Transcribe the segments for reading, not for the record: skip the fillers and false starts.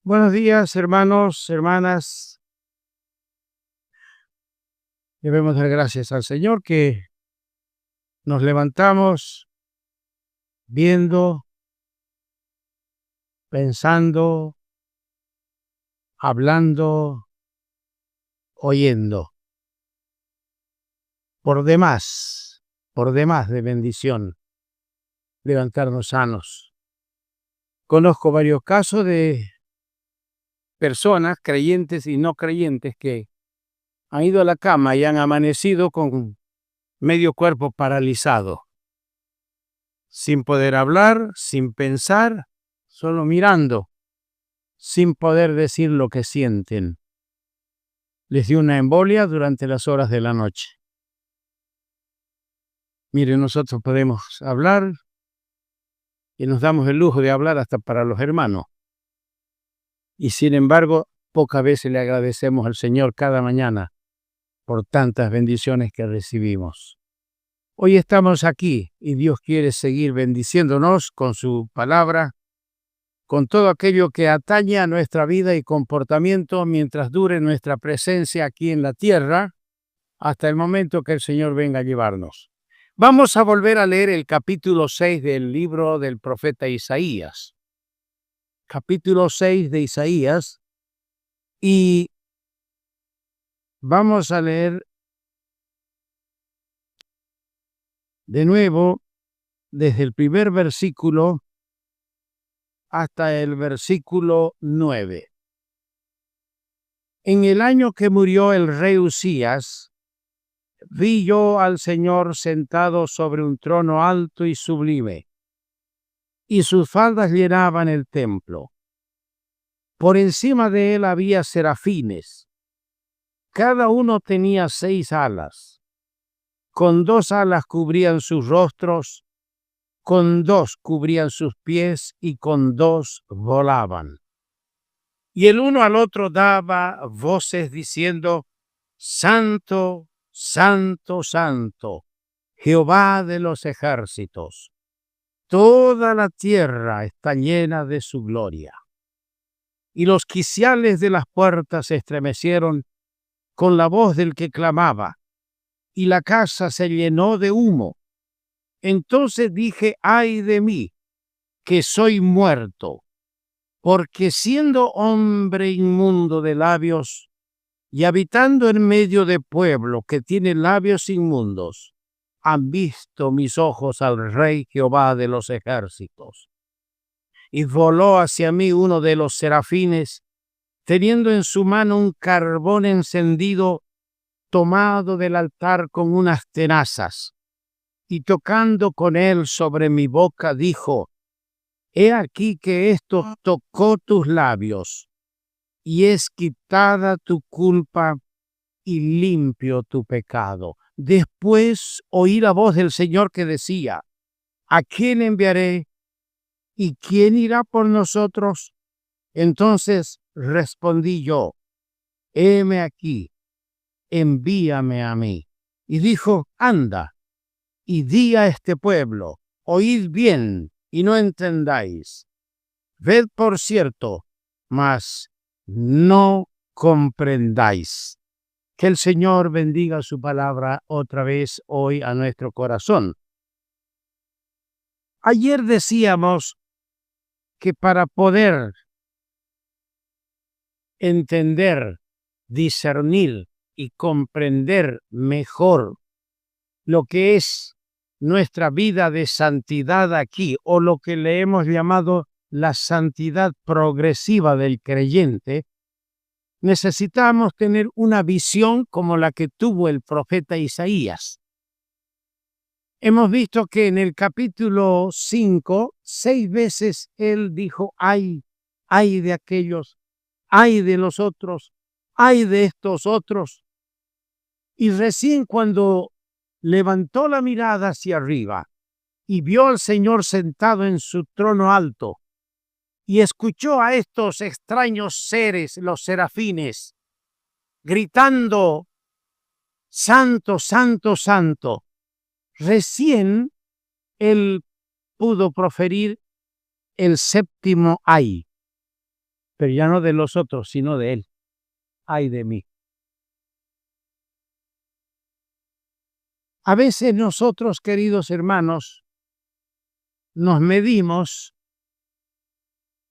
Buenos días, hermanos, hermanas. Debemos dar gracias al Señor que nos levantamos viendo, pensando, hablando, oyendo. Por demás de bendición, levantarnos sanos. Conozco varios casos de personas, creyentes y no creyentes, que han ido a la cama y han amanecido con medio cuerpo paralizado, sin poder hablar, sin pensar, solo mirando, sin poder decir lo que sienten. Les dio una embolia durante las horas de la noche. Mire, nosotros podemos hablar y nos damos el lujo de hablar hasta para los hermanos. Y sin embargo, pocas veces le agradecemos al Señor cada mañana por tantas bendiciones que recibimos. Hoy estamos aquí y Dios quiere seguir bendiciéndonos con su palabra, con todo aquello que atañe a nuestra vida y comportamiento mientras dure nuestra presencia aquí en la tierra, hasta el momento que el Señor venga a llevarnos. Vamos a volver a leer el capítulo 6 del libro del profeta Isaías. Capítulo 6 de Isaías, y vamos a leer de nuevo desde el primer versículo hasta el versículo 9. En el año que murió el rey Uzías, vi yo al Señor sentado sobre un trono alto y sublime, y sus faldas llenaban el templo. Por encima de él había serafines. Cada uno tenía 6 alas. Con 2 alas cubrían sus rostros, con 2 cubrían sus pies y con 2 volaban. Y el uno al otro daba voces diciendo: Santo, Santo, Santo, Jehová de los ejércitos. Toda la tierra está llena de su gloria. Y los quiciales de las puertas se estremecieron con la voz del que clamaba, y la casa se llenó de humo. Entonces dije: ay de mí, que soy muerto, porque siendo hombre inmundo de labios, y habitando en medio de pueblo que tiene labios inmundos, han visto mis ojos al Rey Jehová de los ejércitos. Y voló hacia mí uno de los serafines, teniendo en su mano un carbón encendido, tomado del altar con unas tenazas, y tocando con él sobre mi boca, dijo: he aquí que esto tocó tus labios, y es quitada tu culpa y limpio tu pecado. Después oí la voz del Señor que decía: ¿a quién enviaré? ¿Y quién irá por nosotros? Entonces respondí yo: heme aquí, envíame a mí. Y dijo: anda, y di a este pueblo: oíd bien y no entendáis. Ved por cierto, mas no comprendáis. Que el Señor bendiga su palabra otra vez hoy a nuestro corazón. Ayer decíamos que para poder entender, discernir y comprender mejor lo que es nuestra vida de santidad aquí, o lo que le hemos llamado la santidad progresiva del creyente, necesitamos tener una visión como la que tuvo el profeta Isaías. Hemos visto que en el capítulo 5, 6 veces él dijo: ay de aquellos, ay de los otros, ay de estos otros. Y recién cuando levantó la mirada hacia arriba y vio al Señor sentado en su trono alto, y escuchó a estos extraños seres, los serafines, gritando: Santo, Santo, Santo, recién él pudo proferir el séptimo ay. pero ya no de los otros, sino de él. Ay de mí. A veces nosotros, queridos hermanos, nos medimos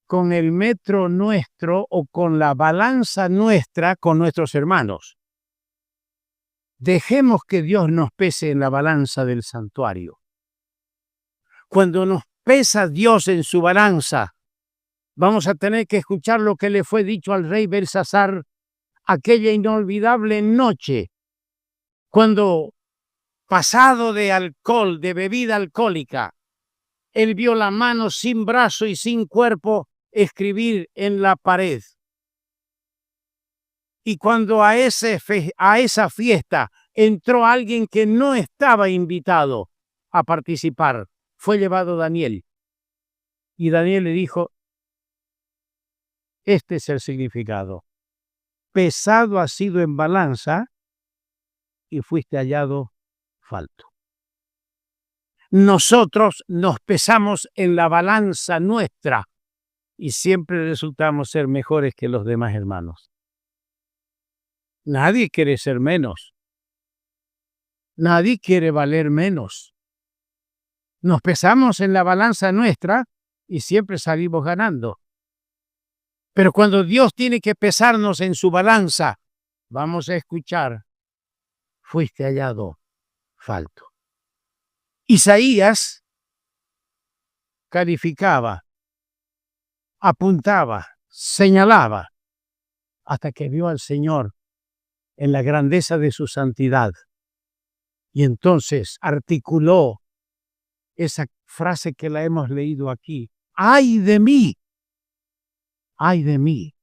con el metro nuestro o con la balanza nuestra con nuestros hermanos. Dejemos que Dios nos pese en la balanza del santuario. Cuando nos pesa Dios en su balanza, vamos a tener que escuchar lo que le fue dicho al rey Belsasar aquella inolvidable noche, cuando, pasado de alcohol, de bebida alcohólica, él vio la mano sin brazo y sin cuerpo escribir en la pared. Y cuando a esa fiesta entró alguien que no estaba invitado a participar, fue llevado Daniel. Y Daniel le dijo, este es el significado. Pesado has sido en balanza y fuiste hallado falto. Nosotros nos pesamos en la balanza nuestra y siempre resultamos ser mejores que los demás hermanos. Nadie quiere ser menos. Nadie quiere valer menos. Nos pesamos en la balanza nuestra y siempre salimos ganando. Pero cuando Dios tiene que pesarnos en su balanza, vamos a escuchar, fuiste hallado falto. Isaías calificaba, apuntaba, señalaba, hasta que vio al Señor en la grandeza de su santidad. Y entonces articuló esa frase que la hemos leído aquí. ¡Ay de mí! ¡Ay de mí!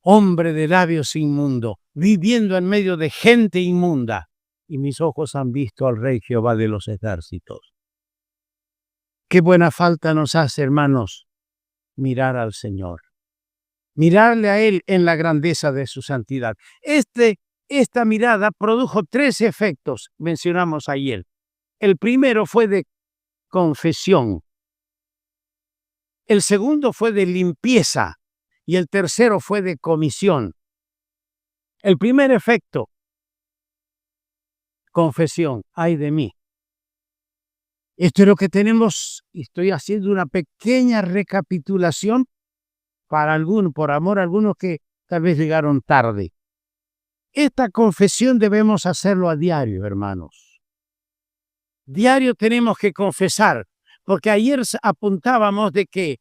Hombre de labios inmundo, viviendo en medio de gente inmunda, y mis ojos han visto al Rey Jehová de los ejércitos. Qué buena falta nos hace, hermanos, mirar al Señor. Mirarle a Él en la grandeza de su santidad. Esta mirada produjo 3 efectos, mencionamos ayer. El primero fue de confesión. El segundo fue de limpieza. Y el tercero fue de comisión. El primer efecto, confesión. Ay de mí. Esto es lo que tenemos. Estoy haciendo una pequeña recapitulación para algunos, por amor a algunos que tal vez llegaron tarde. Esta confesión debemos hacerlo a diario, hermanos. Diario tenemos que confesar, porque ayer apuntábamos de que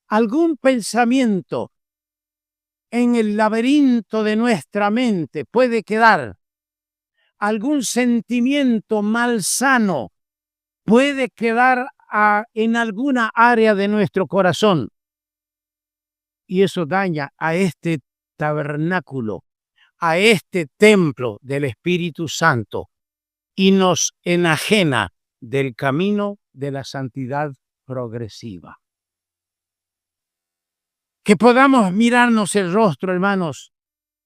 algún pensamiento en el laberinto de nuestra mente puede quedar, algún sentimiento malsano puede quedar en alguna área de nuestro corazón. Y eso daña a este tabernáculo, a este templo del Espíritu Santo y nos enajena del camino de la santidad progresiva. Que podamos mirarnos el rostro, hermanos,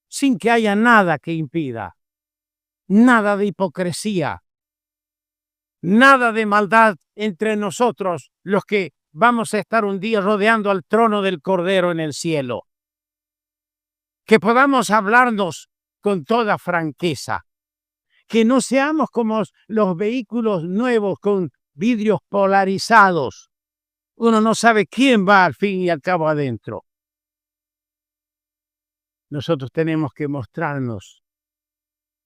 sin que haya nada que impida, nada de hipocresía, nada de maldad entre nosotros, los que vamos a estar un día rodeando al trono del Cordero en el cielo. Que podamos hablarnos con toda franqueza. Que no seamos como los vehículos nuevos con vidrios polarizados. Uno no sabe quién va al fin y al cabo adentro. Nosotros tenemos que mostrarnos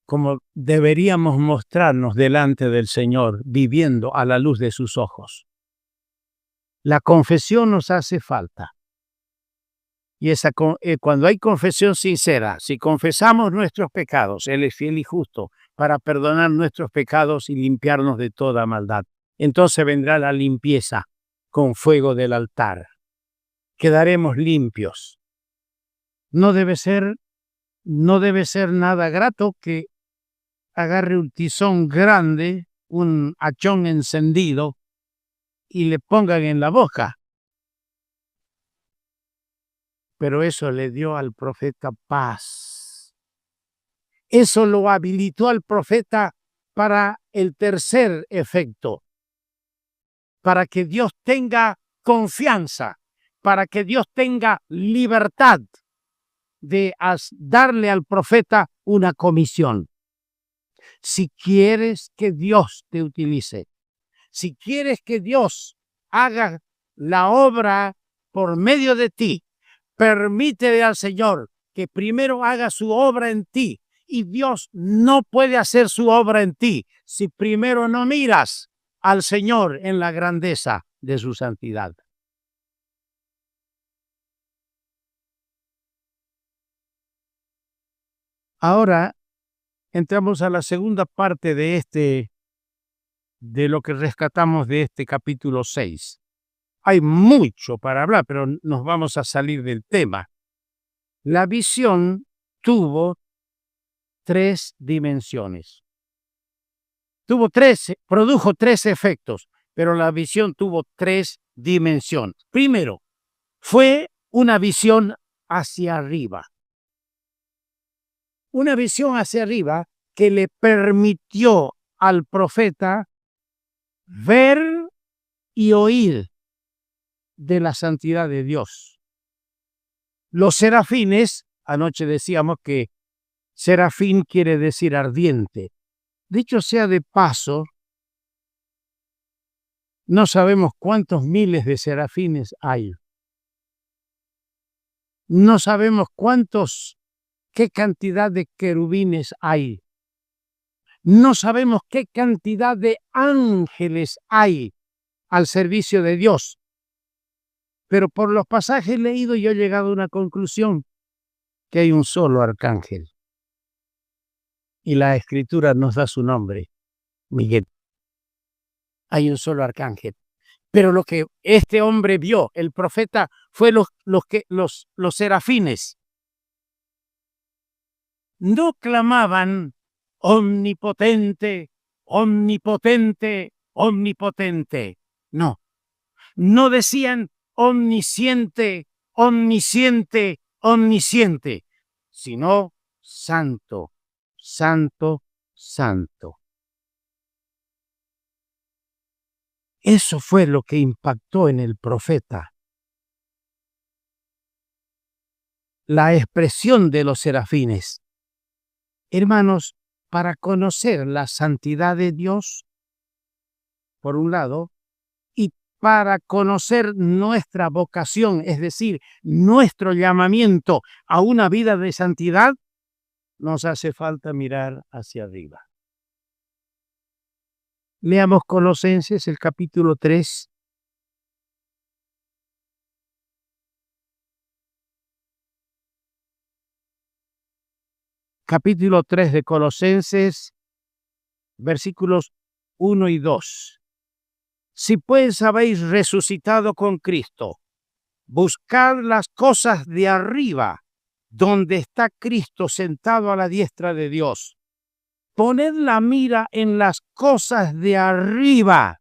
como deberíamos mostrarnos delante del Señor, viviendo a la luz de sus ojos. La confesión nos hace falta. Y cuando hay confesión sincera, si confesamos nuestros pecados, Él es fiel y justo para perdonar nuestros pecados y limpiarnos de toda maldad. Entonces vendrá la limpieza con fuego del altar. Quedaremos limpios. No debe ser nada grato que agarre un tizón grande, un hachón encendido, y le pongan en la boca. Pero eso le dio al profeta paz. Eso lo habilitó al profeta para el tercer efecto, para que Dios tenga confianza, para que Dios tenga libertad de darle al profeta una comisión. Si quieres que Dios te utilice, si quieres que Dios haga la obra por medio de ti, permítele al Señor que primero haga su obra en ti. Y Dios no puede hacer su obra en ti si primero no miras al Señor en la grandeza de su santidad. Ahora entramos a la segunda parte de lo que rescatamos de este capítulo 6. Hay mucho para hablar, pero nos vamos a salir del tema. La visión tuvo 3 dimensiones. Produjo 3 efectos, pero la visión tuvo 3 dimensiones. Primero, fue una visión hacia arriba. Una visión hacia arriba que le permitió al profeta ver y oír de la santidad de Dios. Los serafines, anoche decíamos que serafín quiere decir ardiente. Dicho sea de paso, no sabemos cuántos miles de serafines hay. No sabemos qué cantidad de querubines hay. No sabemos qué cantidad de ángeles hay al servicio de Dios. Pero por los pasajes leídos yo he llegado a una conclusión, que hay un solo arcángel. Y la Escritura nos da su nombre, Miguel. Hay un solo arcángel. Pero lo que este hombre vio, el profeta, fue los serafines. No clamaban omnipotente, omnipotente, omnipotente. No. No decían omnisciente, omnisciente, omnisciente, sino santo, santo, santo. Eso fue lo que impactó en el profeta. La expresión de los serafines. Hermanos, para conocer la santidad de Dios, por un lado, y para conocer nuestra vocación, es decir, nuestro llamamiento a una vida de santidad, nos hace falta mirar hacia arriba. Leamos Colosenses, el capítulo 3. Capítulo 3 de Colosenses, versículos 1 y 2. Si pues habéis resucitado con Cristo, buscad las cosas de arriba, donde está Cristo sentado a la diestra de Dios. Poned la mira en las cosas de arriba,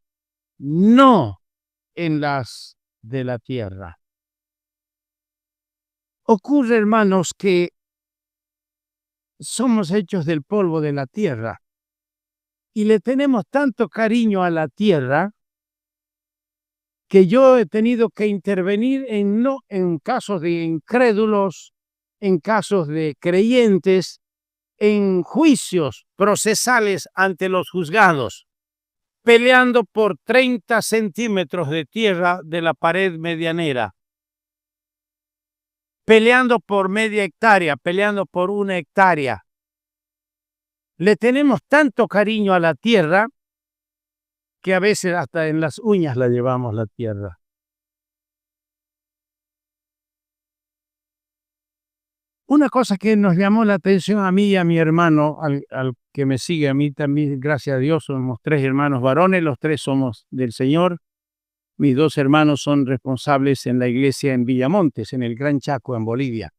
no en las de la tierra. Ocurre, hermanos, que somos hechos del polvo de la tierra y le tenemos tanto cariño a la tierra que yo he tenido que intervenir en casos de incrédulos, en casos de creyentes, en juicios procesales ante los juzgados, peleando por 30 centímetros de tierra de la pared medianera, peleando por media hectárea, peleando por 1 hectárea. Le tenemos tanto cariño a la tierra que a veces hasta en las uñas la llevamos la tierra. Una cosa que nos llamó la atención a mí y a mi hermano, al que me sigue a mí también, gracias a Dios, somos 3 hermanos varones, los 3 somos del Señor. Mis 2 hermanos son responsables en la iglesia en Villamontes, en el Gran Chaco, en Bolivia.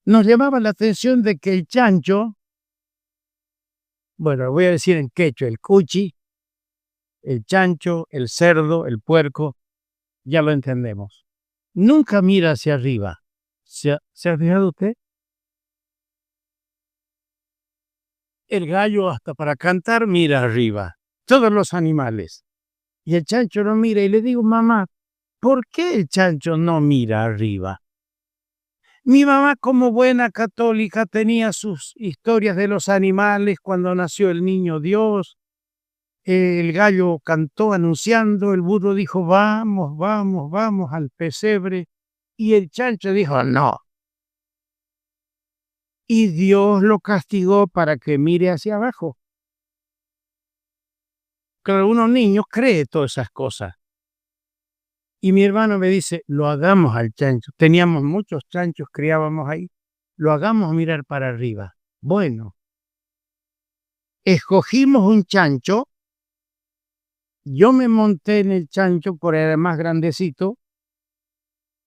Nos llamaba la atención de que el chancho, bueno, voy a decir en quechua, el cuchi, el chancho, el cerdo, el puerco, ya lo entendemos. Nunca mira hacia arriba. ¿Se ha fijado usted? El gallo hasta para cantar mira arriba. Todos los animales. Y el chancho no mira y le digo, mamá, ¿por qué el chancho no mira arriba? Mi mamá, como buena católica, tenía sus historias de los animales cuando nació el niño Dios. El gallo cantó anunciando, el burro dijo, vamos, vamos, vamos al pesebre. Y el chancho dijo, no. Y Dios lo castigó para que mire hacia abajo. Claro, uno niño cree todas esas cosas. Y mi hermano me dice, lo hagamos al chancho. Teníamos muchos chanchos, criábamos ahí. Lo hagamos mirar para arriba. Bueno, escogimos un chancho. Yo me monté en el chancho, por era más grandecito,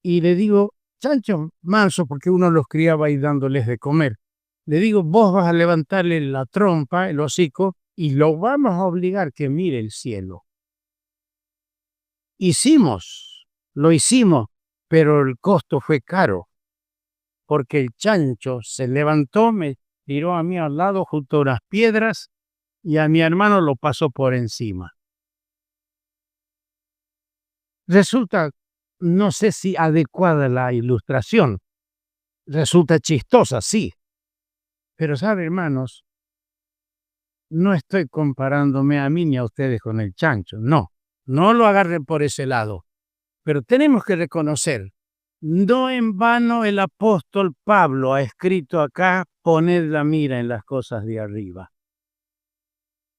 y le digo, chancho, manso, porque uno los criaba ahí dándoles de comer. Le digo, vos vas a levantarle la trompa, el hocico, y lo vamos a obligar que mire el cielo. Lo hicimos, pero el costo fue caro, porque el chancho se levantó, me tiró a mí al lado junto a unas piedras, y a mi hermano lo pasó por encima. Resulta, no sé si adecuada la ilustración, resulta chistosa, sí, pero sabe, hermanos, no estoy comparándome a mí ni a ustedes con el chancho, no lo agarren por ese lado, pero tenemos que reconocer, no en vano el apóstol Pablo ha escrito acá, poned la mira en las cosas de arriba.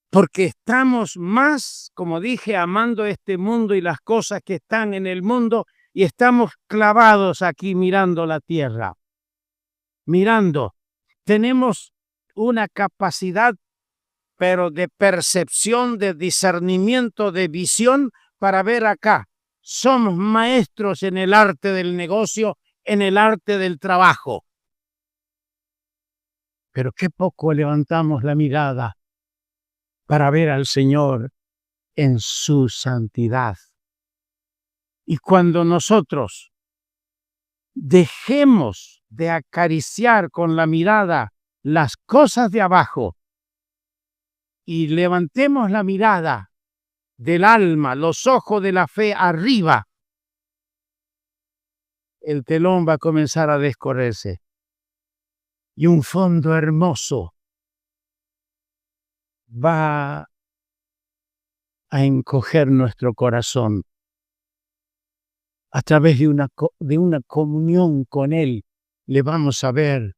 Porque estamos más, como dije, amando este mundo y las cosas que están en el mundo y estamos clavados aquí mirando la tierra. Mirando, tenemos una capacidad, pero de percepción, de discernimiento, de visión para ver acá. Somos maestros en el arte del negocio, en el arte del trabajo. Pero qué poco levantamos la mirada para ver al Señor en su santidad. Y cuando nosotros dejemos de acariciar con la mirada las cosas de abajo y levantemos la mirada del alma, los ojos de la fe arriba, el telón va a comenzar a descorrerse y un fondo hermoso va a encoger nuestro corazón a través de una comunión con Él. Le vamos a ver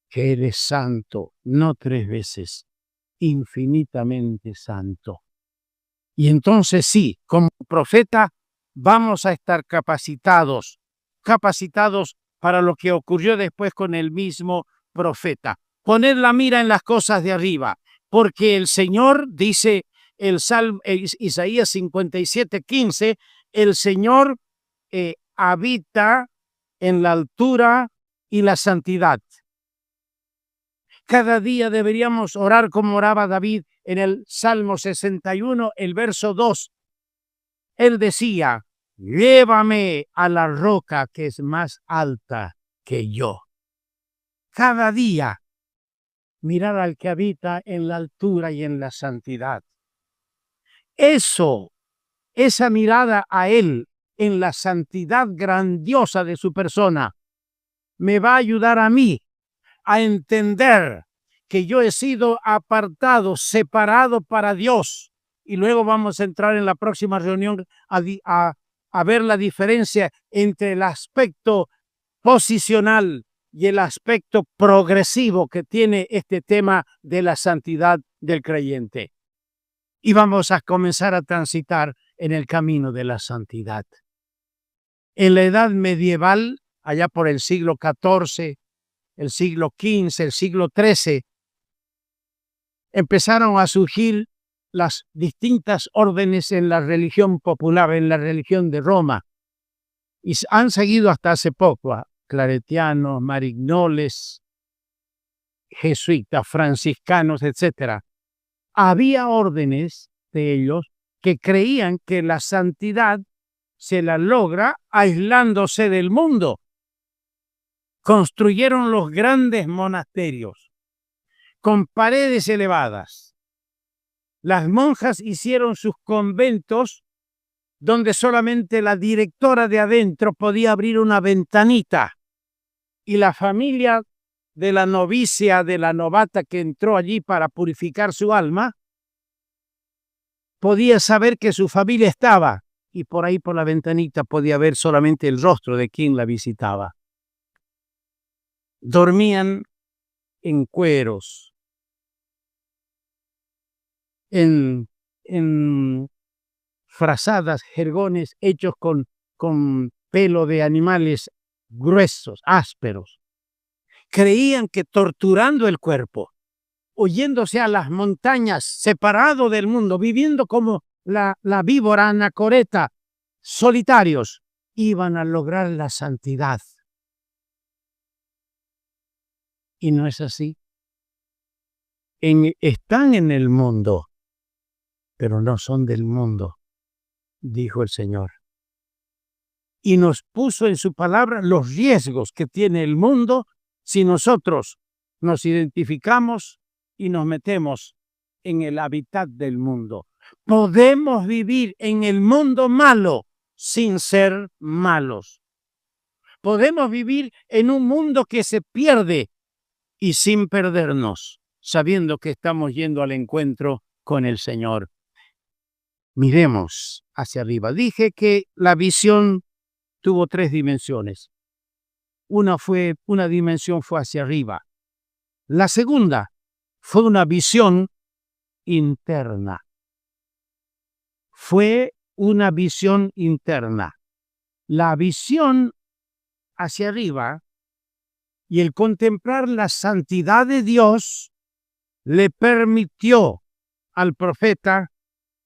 que Él es santo, no 3 veces, infinitamente santo. Y entonces sí, como profeta vamos a estar capacitados para lo que ocurrió después con el mismo profeta. Poner la mira en las cosas de arriba, porque el Señor, dice el Salmo, Isaías 57:15, el Señor habita en la altura y la santidad. Cada día deberíamos orar como oraba David en el Salmo 61, el verso 2. Él decía, llévame a la roca que es más alta que yo. Cada día mirar al que habita en la altura y en la santidad. Esa mirada a Él en la santidad grandiosa de su persona, me va a ayudar a mí a entender que yo he sido apartado, separado para Dios. Y luego vamos a entrar en la próxima reunión a ver la diferencia entre el aspecto posicional y el aspecto progresivo que tiene este tema de la santidad del creyente. Y vamos a comenzar a transitar en el camino de la santidad. En la edad medieval, allá por el siglo XIV, el siglo XV, el siglo XIII, empezaron a surgir las distintas órdenes en la religión popular, en la religión de Roma, y han seguido hasta hace poco a claretianos, marignoles, jesuitas, franciscanos, etc. Había órdenes de ellos que creían que la santidad se la logra aislándose del mundo. Construyeron los grandes monasterios con paredes elevadas. Las monjas hicieron sus conventos donde solamente la directora de adentro podía abrir una ventanita y la familia de la novicia, de la novata que entró allí para purificar su alma, podía saber que su familia estaba y por ahí por la ventanita podía ver solamente el rostro de quien la visitaba. Dormían en cueros, en frazadas, jergones hechos con pelo de animales gruesos, ásperos. Creían que torturando el cuerpo, oyéndose a las montañas, separado del mundo, viviendo como la víbora anacoreta, solitarios, iban a lograr la santidad. Y no es así. Están en el mundo, pero no son del mundo, dijo el Señor. Y nos puso en su palabra los riesgos que tiene el mundo si nosotros nos identificamos y nos metemos en el hábitat del mundo. Podemos vivir en el mundo malo sin ser malos. Podemos vivir en un mundo que se pierde y sin perdernos, sabiendo que estamos yendo al encuentro con el Señor. Miremos hacia arriba. Dije que la visión tuvo 3 dimensiones. Una dimensión fue hacia arriba. La segunda fue una visión interna. Fue una visión interna. La visión hacia arriba y el contemplar la santidad de Dios le permitió al profeta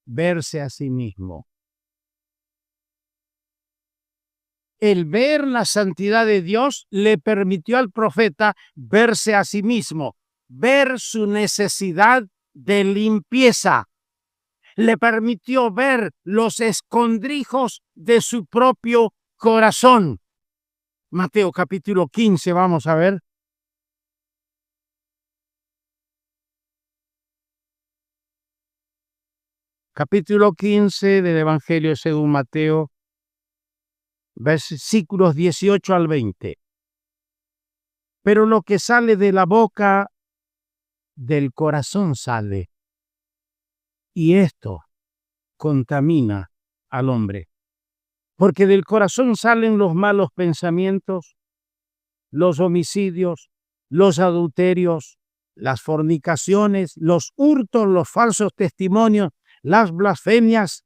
verse a sí mismo. El ver la santidad de Dios le permitió al profeta verse a sí mismo, ver su necesidad de limpieza. Le permitió ver los escondrijos de su propio corazón. Mateo capítulo 15, vamos a ver. Capítulo 15 del Evangelio según Mateo, versículos 18 al 20. Pero lo que sale de la boca, del corazón sale, y esto contamina al hombre. Porque del corazón salen los malos pensamientos, los homicidios, los adulterios, las fornicaciones, los hurtos, los falsos testimonios, las blasfemias.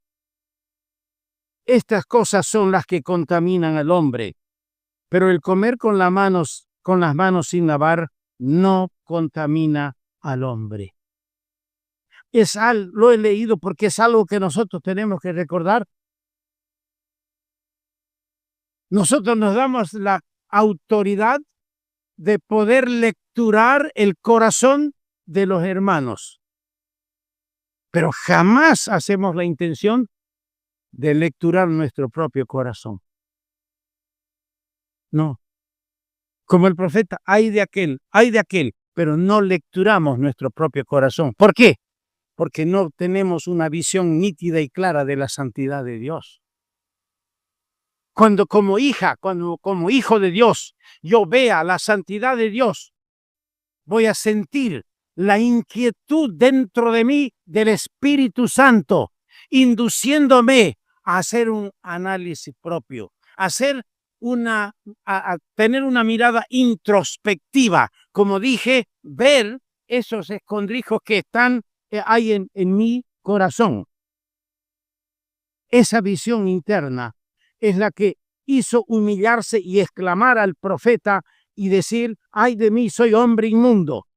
Estas cosas son las que contaminan al hombre. Pero el comer con las manos sin lavar no contamina al hombre. Lo he leído porque es algo que nosotros tenemos que recordar. Nosotros nos damos la autoridad de poder lecturar el corazón de los hermanos, pero jamás hacemos la intención de lecturar nuestro propio corazón. No. Como el profeta, ay de aquel, pero no lecturamos nuestro propio corazón. ¿Por qué? Porque no tenemos una visión nítida y clara de la santidad de Dios. Cuando como hijo de Dios, yo vea la santidad de Dios, voy a sentir la inquietud dentro de mí del Espíritu Santo, induciéndome a hacer un análisis propio, a tener una mirada introspectiva, como dije, ver esos escondrijos que hay en mi corazón. Esa visión interna es la que hizo humillarse y exclamar al profeta y decir, ay de mí, soy hombre inmundo.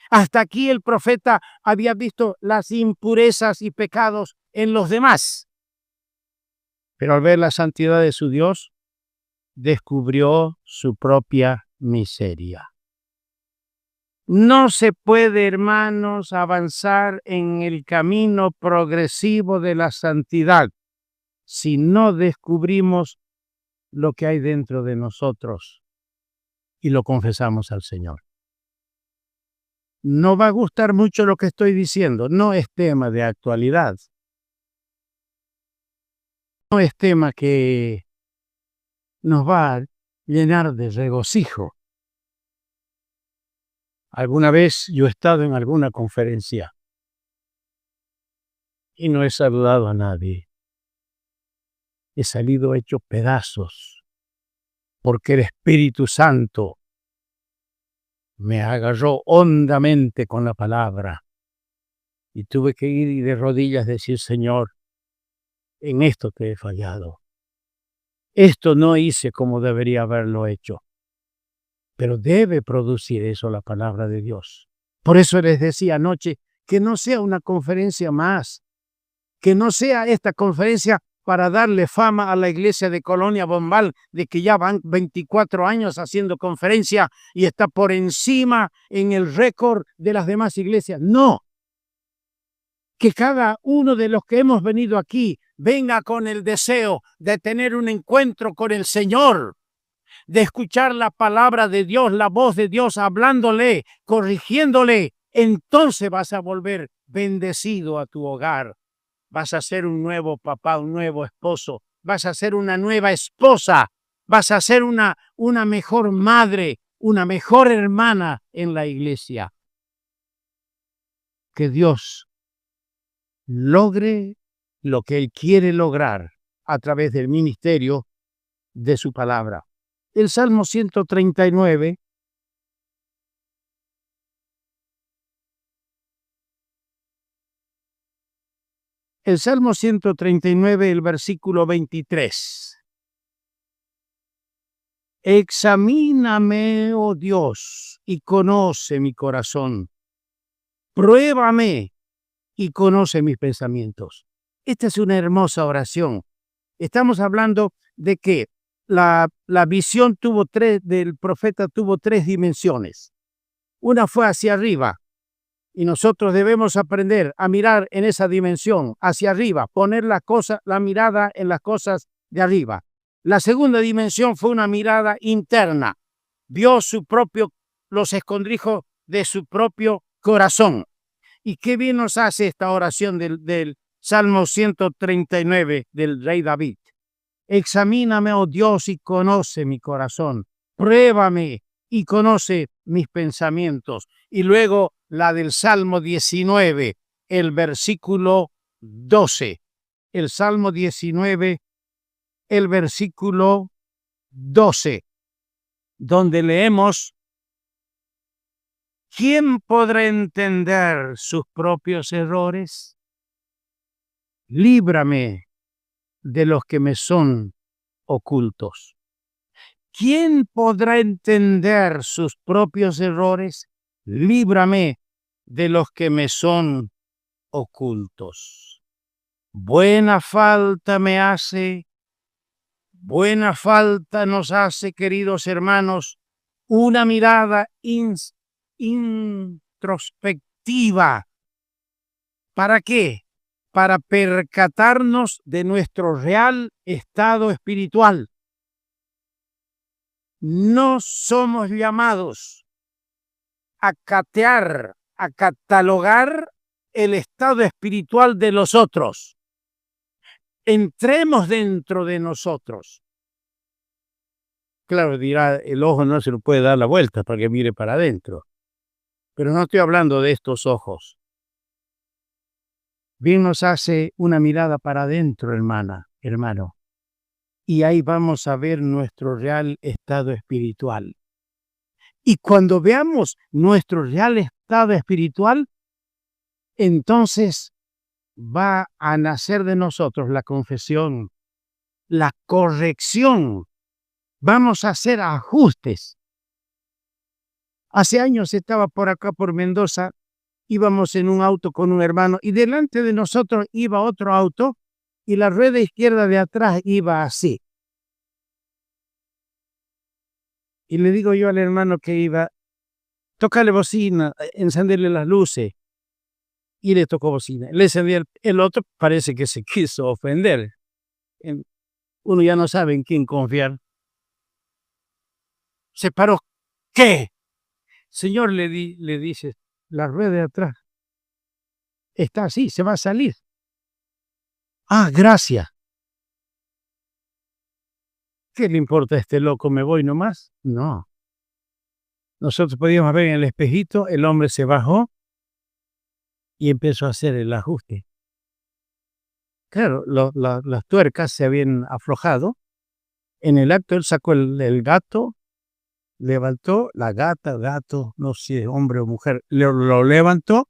Hasta aquí el profeta había visto las impurezas y pecados en los demás. Pero al ver la santidad de su Dios, descubrió su propia miseria. No se puede, hermanos, avanzar en el camino progresivo de la santidad si no descubrimos lo que hay dentro de nosotros y lo confesamos al Señor. No va a gustar mucho lo que estoy diciendo, no es tema de actualidad. no es tema que nos va a llenar de regocijo. Alguna vez yo he estado en alguna conferencia y no he saludado a nadie. He salido hecho pedazos porque el Espíritu Santo me agarró hondamente con la palabra y tuve que ir y de rodillas decir: Señor, en esto te he fallado. Esto no hice como debería haberlo hecho. Pero debe producir eso la palabra de Dios. Por eso les decía anoche que no sea una conferencia más, que no sea esta conferencia para darle fama a la iglesia de Colonia Bombal de que ya van 24 años haciendo conferencia y está por encima en el récord de las demás iglesias. No. Que cada uno de los que hemos venido aquí venga con el deseo de tener un encuentro con el Señor, de escuchar la palabra de Dios, la voz de Dios hablándole, corrigiéndole. Entonces vas a volver bendecido a tu hogar. Vas a ser un nuevo papá, un nuevo esposo. Vas a ser una nueva esposa. Vas a ser una mejor madre, una mejor hermana en la iglesia. Que Dios logre lo que Él quiere lograr a través del ministerio de su palabra. El Salmo 139 el Salmo 139, el versículo 23. Examíname, oh Dios, y conoce mi corazón. Pruébame y conoce mis pensamientos. Esta es una hermosa oración. Estamos hablando de que la visión del profeta tuvo tres dimensiones. Una fue hacia arriba, y nosotros debemos aprender a mirar en esa dimensión, hacia arriba, poner la mirada en las cosas de arriba. La segunda dimensión fue una mirada interna. Vio los escondrijos de su propio corazón. Y qué bien nos hace esta oración del Salmo 139 del rey David. Examíname, oh Dios, y conoce mi corazón. Pruébame y conoce mis pensamientos. Y luego la del Salmo 19, el versículo 12. El Salmo 19, el versículo 12, donde leemos: ¿quién podrá entender sus propios errores? Líbrame de los que me son ocultos. ¿Quién podrá entender sus propios errores? Líbrame de los que me son ocultos. Buena falta nos hace, queridos hermanos, una mirada introspectiva. ¿Para qué? Para percatarnos de nuestro real estado espiritual. No somos llamados a catalogar el estado espiritual de los otros. Entremos dentro de nosotros. Claro, dirá, el ojo no se lo puede dar la vuelta para que mire para adentro. Pero no estoy hablando de estos ojos. Bien nos hace una mirada para adentro, hermano. Y ahí vamos a ver nuestro real estado espiritual. Y cuando veamos nuestro real estado espiritual, entonces va a nacer de nosotros la confesión, la corrección. Vamos a hacer ajustes. Hace años estaba por acá, por Mendoza, íbamos en un auto con un hermano y delante de nosotros iba otro auto y la rueda izquierda de atrás iba así. Y le digo yo al hermano que iba: tócale bocina, encenderle las luces. Y le tocó bocina. Le encendió el otro, parece que se quiso ofender. Uno ya no sabe en quién confiar. Se paró. ¿Qué? Señor, le dice, la rueda de atrás está así, se va a salir. Ah, gracias. ¿Qué le importa a este loco? ¿Me voy nomás? No. Nosotros podíamos ver en el espejito, el hombre se bajó y empezó a hacer el ajuste. Claro, las tuercas se habían aflojado. En el acto él sacó el gato, levantó la gata, gato, no sé si es hombre o mujer, lo levantó,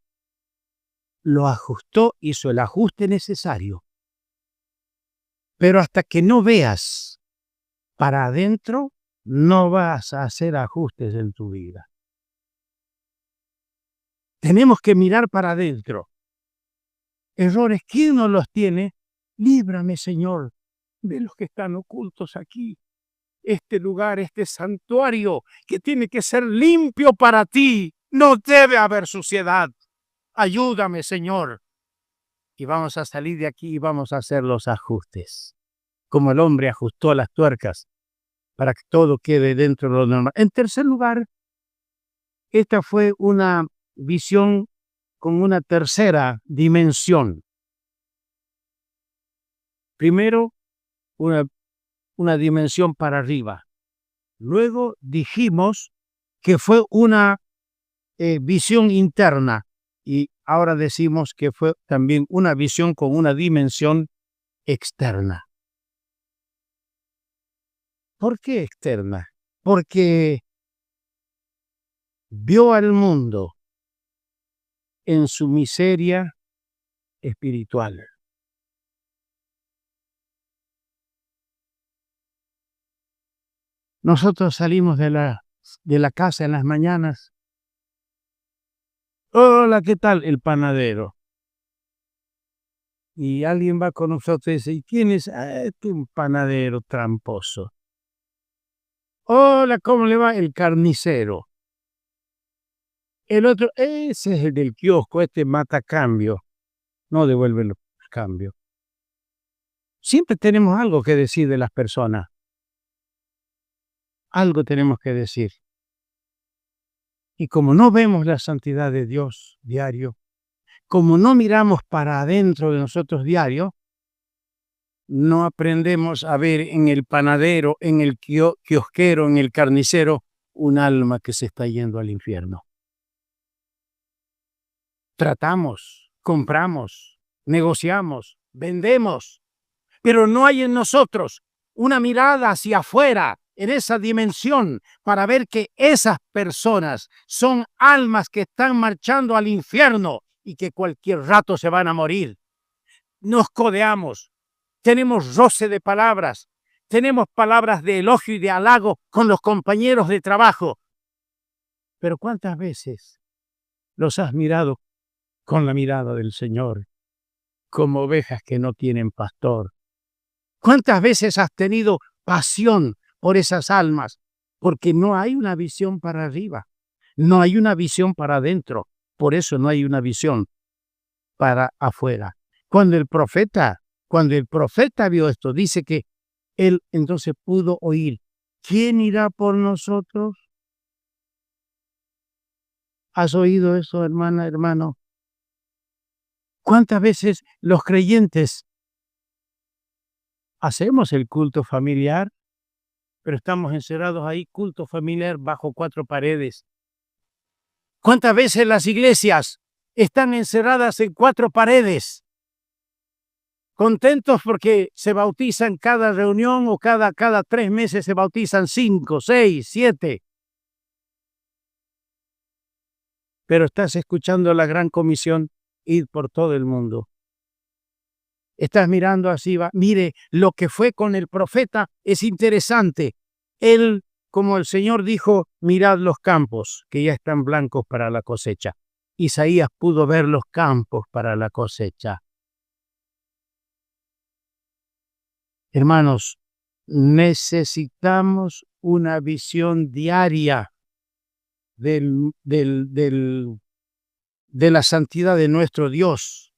lo ajustó, hizo el ajuste necesario. Pero hasta que no veas para adentro, no vas a hacer ajustes en tu vida. Tenemos que mirar para adentro. Errores, ¿quién no los tiene? Líbrame, Señor, de los que están ocultos aquí. Este lugar, este santuario que tiene que ser limpio para ti. No debe haber suciedad. Ayúdame, Señor. Y vamos a salir de aquí y vamos a hacer los ajustes. Como el hombre ajustó las tuercas para que todo quede dentro de lo normal. En tercer lugar, esta fue una visión con una tercera dimensión. Primero, una dimensión para arriba. Luego dijimos que fue una visión interna y ahora decimos que fue también una visión con una dimensión externa. ¿Por qué externa? Porque vio al mundo en su miseria espiritual. Nosotros salimos de la casa en las mañanas. Hola, ¿qué tal? El panadero. Y alguien va con nosotros y dice, ¿y quién es? Un panadero tramposo. Hola, ¿cómo le va? El carnicero. El otro, ese es el del kiosco, este mata cambio. No devuelve el cambio. Siempre tenemos algo que decir de las personas. Algo tenemos que decir. Y como no vemos la santidad de Dios diario, como no miramos para adentro de nosotros diario, no aprendemos a ver en el panadero, en el kiosquero, en el carnicero, un alma que se está yendo al infierno. Tratamos, compramos, negociamos, vendemos, pero no hay en nosotros una mirada hacia afuera, en esa dimensión, para ver que esas personas son almas que están marchando al infierno y que cualquier rato se van a morir. Nos codeamos, tenemos roce de palabras, tenemos palabras de elogio y de halago con los compañeros de trabajo. Pero ¿cuántas veces los has mirado con la mirada del Señor, como ovejas que no tienen pastor? ¿Cuántas veces has tenido pasión por esas almas? Porque no hay una visión para arriba, no hay una visión para adentro, por eso no hay una visión para afuera. Cuando el profeta vio esto, dice que él entonces pudo oír, ¿quién irá por nosotros? ¿Has oído eso, hermana, hermano? ¿Cuántas veces los creyentes hacemos el culto familiar, pero estamos encerrados ahí, culto familiar bajo 4 paredes? ¿Cuántas veces las iglesias están encerradas en 4 paredes? Contentos porque se bautizan cada reunión o cada 3 meses se bautizan 5, 6, 7. Pero estás escuchando la gran comisión, ir por todo el mundo. Estás mirando así, va. Mire, lo que fue con el profeta es interesante. Él, como el Señor dijo, mirad los campos, que ya están blancos para la cosecha. Isaías pudo ver los campos para la cosecha. Hermanos, necesitamos una visión diaria de la santidad de nuestro Dios.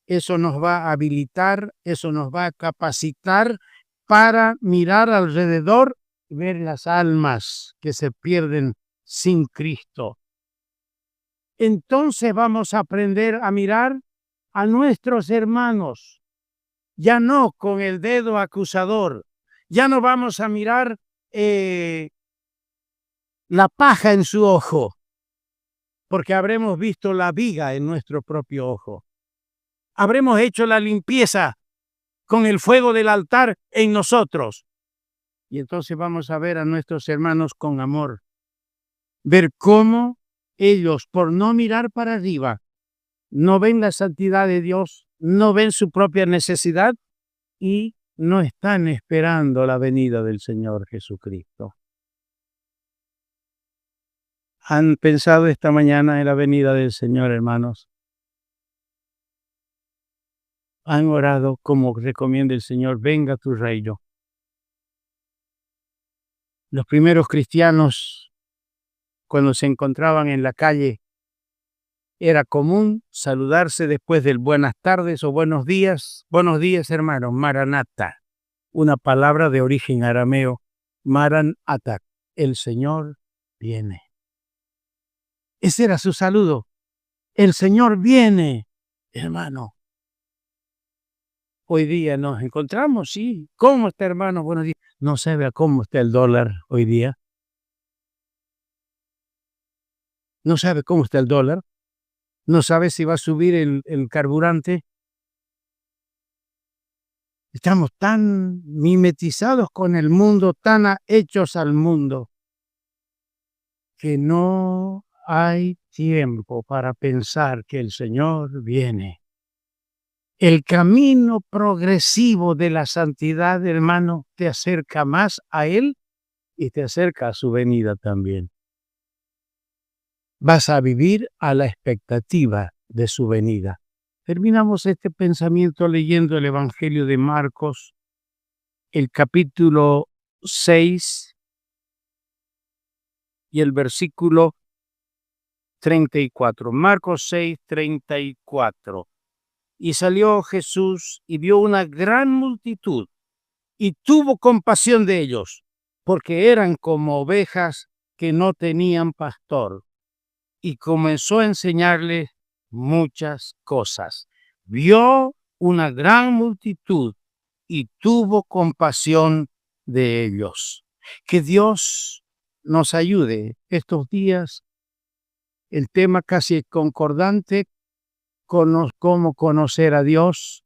Eso nos va a habilitar, eso nos va a capacitar para mirar alrededor y ver las almas que se pierden sin Cristo. Entonces vamos a aprender a mirar a nuestros hermanos, ya no con el dedo acusador, Ya no vamos a mirar la paja en su ojo, porque habremos visto la viga en nuestro propio ojo. Habremos hecho la limpieza con el fuego del altar en nosotros. Y entonces vamos a ver a nuestros hermanos con amor. Ver cómo ellos, por no mirar para arriba, no ven la santidad de Dios, no ven su propia necesidad y no están esperando la venida del Señor Jesucristo. ¿Han pensado esta mañana en la venida del Señor, hermanos? ¿Han orado como recomienda el Señor? Venga tu reino. Los primeros cristianos, cuando se encontraban en la calle, era común saludarse después del buenas tardes o buenos días. Buenos días, hermanos. Maranatha, una palabra de origen arameo. Maranatha, el Señor viene. Ese era su saludo. El Señor viene, hermano. Hoy día nos encontramos, sí. ¿Cómo está, hermano? Buenos días. No sabe a cómo está el dólar hoy día. No sabe cómo está el dólar. No sabe si va a subir el carburante. Estamos tan mimetizados con el mundo, tan hechos al mundo, que no hay tiempo para pensar que el Señor viene. El camino progresivo de la santidad, hermano, te acerca más a Él y te acerca a su venida también. Vas a vivir a la expectativa de su venida. Terminamos este pensamiento leyendo el Evangelio de Marcos, el capítulo 6 y el versículo 34. Marcos 6, 34. Y salió Jesús y vio una gran multitud y tuvo compasión de ellos, porque eran como ovejas que no tenían pastor. Y comenzó a enseñarles muchas cosas. Vio una gran multitud y tuvo compasión de ellos. Que Dios nos ayude estos días. El tema casi concordante con cómo conocer a Dios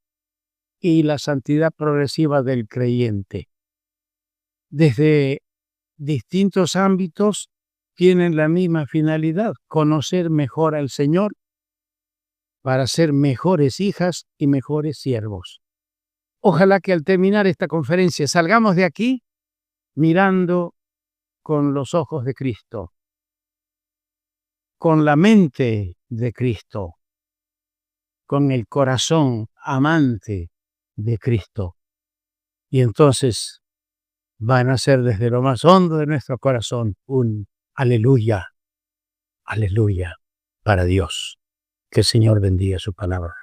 y la santidad progresiva del creyente. Desde distintos ámbitos tienen la misma finalidad, conocer mejor al Señor para ser mejores hijas y mejores siervos. Ojalá que al terminar esta conferencia salgamos de aquí mirando con los ojos de Cristo, con la mente de Cristo, con el corazón amante de Cristo. Y entonces van a ser desde lo más hondo de nuestro corazón un aleluya, aleluya para Dios. Que el Señor bendiga su palabra.